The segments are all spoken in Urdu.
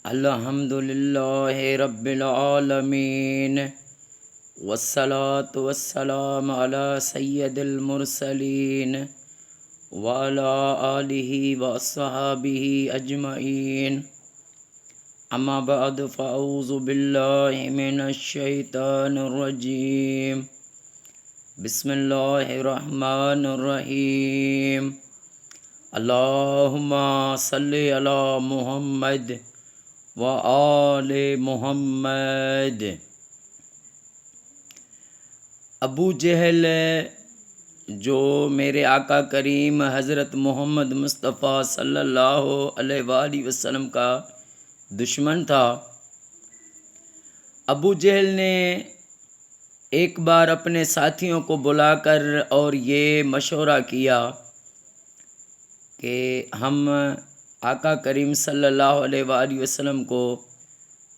الحمد للہ رب العالمین والصلاة والسلام علی سید المرسلین وعلی آلہ واصحابہ اجمعین اما بعد فاعوذ باللہ من الشیطان الرجیم بسم اللہ الرحمن الرحیم اللہم صلی علی محمد وآل محمد۔ ابو جہل جو میرے آقا کریم حضرت محمد مصطفیٰ صلی اللہ علیہ وآلہ وسلم کا دشمن تھا، ابو جہل نے ایک بار اپنے ساتھیوں کو بلا کر اور یہ مشورہ کیا کہ ہم آقا کریم صلی اللہ علیہ وآلہ وسلم کو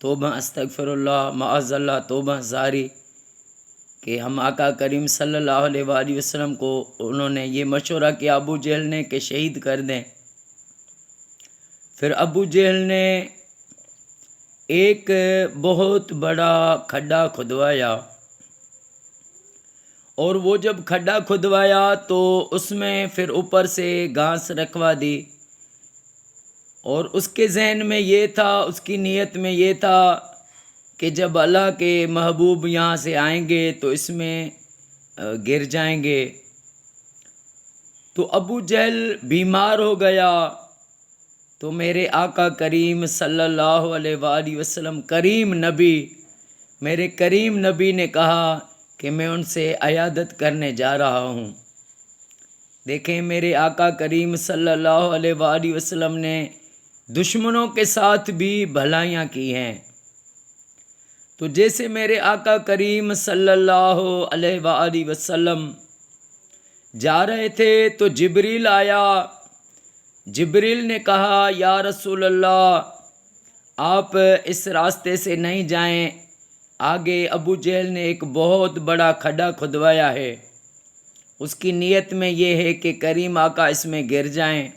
توبہ استغفر اللہ معاذ اللہ توبہ زاری کہ ہم آقا کریم صلی اللہ علیہ وآلہ وسلم کو انہوں نے یہ مشورہ کیا ابو جہل نے کہ شہید کر دیں۔ پھر ابو جہل نے ایک بہت بڑا کھڈا کھدوایا، اور وہ جب کھڈا کھدوایا تو اس میں پھر اوپر سے گھاس رکھوا دی، اور اس کے ذہن میں یہ تھا، اس کی نیت میں یہ تھا کہ جب اللہ کے محبوب یہاں سے آئیں گے تو اس میں گر جائیں گے۔ تو ابو جہل بیمار ہو گیا، تو میرے آقا کریم صلی اللہ علیہ وآلہ وسلم کریم نبی، میرے کریم نبی نے کہا کہ میں ان سے عیادت کرنے جا رہا ہوں۔ دیکھیں میرے آقا کریم صلی اللہ علیہ وآلہ وسلم نے دشمنوں کے ساتھ بھی بھلائیاں کی ہیں۔ تو جیسے میرے آقا کریم صلی اللہ علیہ وآلہ وسلم جا رہے تھے تو جبریل آیا، جبریل نے کہا یا رسول اللہ آپ اس راستے سے نہیں جائیں، آگے ابو جہل نے ایک بہت بڑا کھڈا کھدوایا ہے، اس کی نیت میں یہ ہے کہ کریم آقا اس میں گر جائیں۔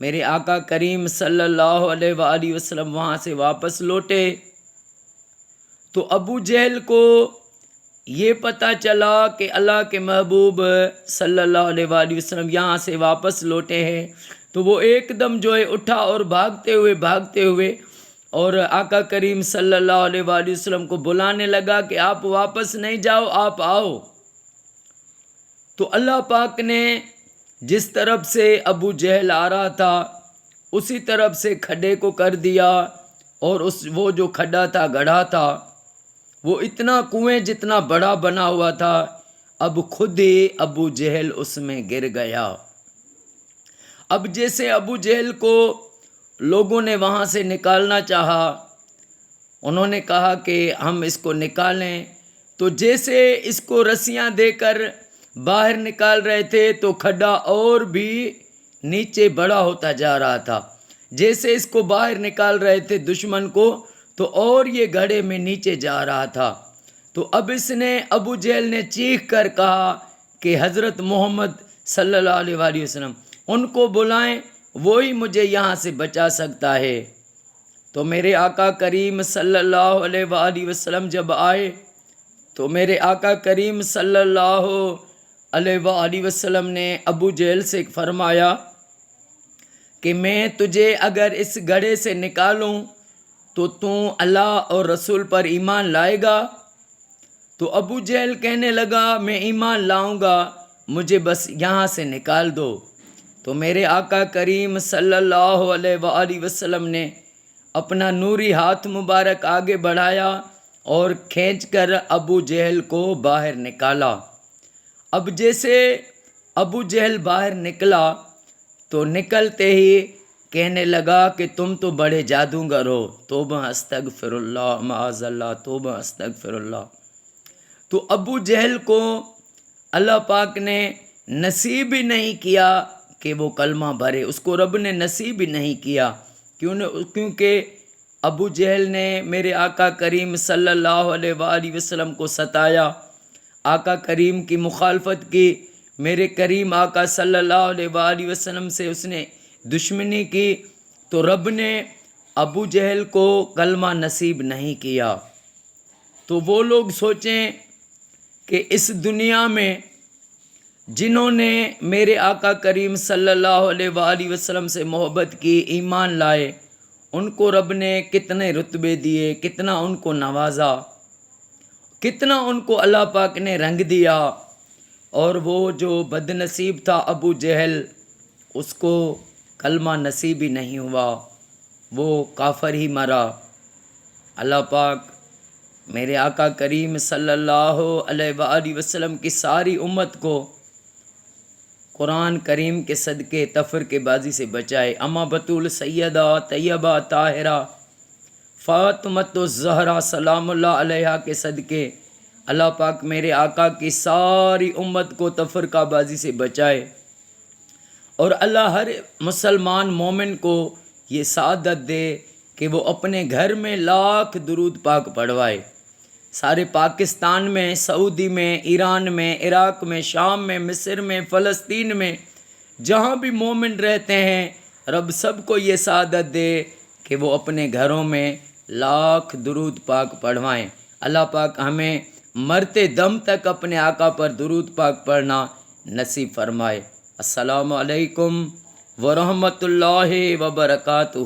میرے آقا کریم صلی اللہ علیہ وآلہ وسلم وہاں سے واپس لوٹے تو ابو جہل کو یہ پتہ چلا کہ اللہ کے محبوب صلی اللہ علیہ وآلہ وسلم یہاں سے واپس لوٹے ہیں، تو وہ ایک دم جو ہے اٹھا اور بھاگتے ہوئے اور آقا کریم صلی اللہ علیہ وآلہ وسلم کو بلانے لگا کہ آپ واپس نہیں جاؤ، آپ آؤ۔ تو اللہ پاک نے جس طرف سے ابو جہل آ رہا تھا اسی طرف سے کھڈے کو کر دیا، اور وہ جو کھڈا تھا گڑھا تھا وہ اتنا کنویں جتنا بڑا بنا ہوا تھا، اب خود ہی ابو جہل اس میں گر گیا۔ اب جیسے ابو جہل کو لوگوں نے وہاں سے نکالنا چاہا، انہوں نے کہا کہ ہم اس کو نکالیں، تو جیسے اس کو رسیاں دے کر باہر نکال رہے تھے تو کھڈا اور بھی نیچے بڑا ہوتا جا رہا تھا۔ جیسے اس کو باہر نکال رہے تھے دشمن کو تو اور یہ گڑھے میں نیچے جا رہا تھا۔ تو اب اس نے ابو جہل نے چیخ کر کہا کہ حضرت محمد صلی اللہ علیہ وآلہ وسلم ان کو بلائیں، وہی مجھے یہاں سے بچا سکتا ہے۔ تو میرے آقا کریم صلی اللہ علیہ وآلہ وسلم جب آئے تو میرے آقا کریم صلی اللہ علیہ وآلہ وسلم نے ابو جہل سے فرمایا کہ میں تجھے اگر اس گڑھے سے نکالوں تو اللہ اور رسول پر ایمان لائے گا؟ تو ابو جہل کہنے لگا میں ایمان لاؤں گا، مجھے بس یہاں سے نکال دو۔ تو میرے آقا کریم صلی اللہ علیہ وآلہ وسلم نے اپنا نوری ہاتھ مبارک آگے بڑھایا اور کھینچ کر ابو جہل کو باہر نکالا۔ اب جیسے ابو جہل باہر نکلا تو نکلتے ہی کہنے لگا کہ تم تو بڑے جادوگر ہو، توبہ استغفر اللہ معاذ اللہ توبہ استغفر اللہ۔ تو ابو جہل کو اللہ پاک نے نصیب ہی نہیں کیا کہ وہ کلمہ بھرے، اس کو رب نے نصیب ہی نہیں کیا، کیونکہ ابو جہل نے میرے آقا کریم صلی اللہ علیہ وآلہ وسلم کو ستایا، آقا کریم کی مخالفت کی، میرے کریم آقا صلی اللہ علیہ وآلہ وسلم سے اس نے دشمنی کی، تو رب نے ابو جہل کو کلمہ نصیب نہیں کیا، تو وہ لوگ سوچیں کہ اس دنیا میں جنہوں نے میرے آقا کریم صلی اللہ علیہ وآلہ وسلم سے محبت کی، ایمان لائے، ان کو رب نے کتنے رتبے دیے، کتنا ان کو نوازا، کتنا ان کو اللہ پاک نے رنگ دیا، اور وہ جو بد نصیب تھا ابو جہل، اس کو کلمہ نصیب ہی نہیں ہوا، وہ کافر ہی مرا۔ اللہ پاک میرے آقا کریم صلی اللہ علیہ وآلہ وسلم کی ساری امت کو قرآن کریم کے صدقے تفرقے بازی سے بچائے۔ اما بطول سیدہ طیبہ طاہرہ فاطمۃ الزہرا سلام اللہ علیہا کے صدقے اللہ پاک میرے آقا کی ساری امت کو تفرقہ بازی سے بچائے، اور اللہ ہر مسلمان مومن کو یہ سعادت دے کہ وہ اپنے گھر میں لاکھ درود پاک پڑھوائے۔ سارے پاکستان میں، سعودی میں، ایران میں، عراق میں، شام میں، مصر میں، فلسطین میں، جہاں بھی مومن رہتے ہیں، رب سب کو یہ سعادت دے کہ وہ اپنے گھروں میں لاکھ درود پاک پڑھوائیں۔ اللہ پاک ہمیں مرتے دم تک اپنے آقا پر درود پاک پڑھنا نصیب فرمائے۔ السلام علیکم ورحمۃ اللہ وبرکاتہ۔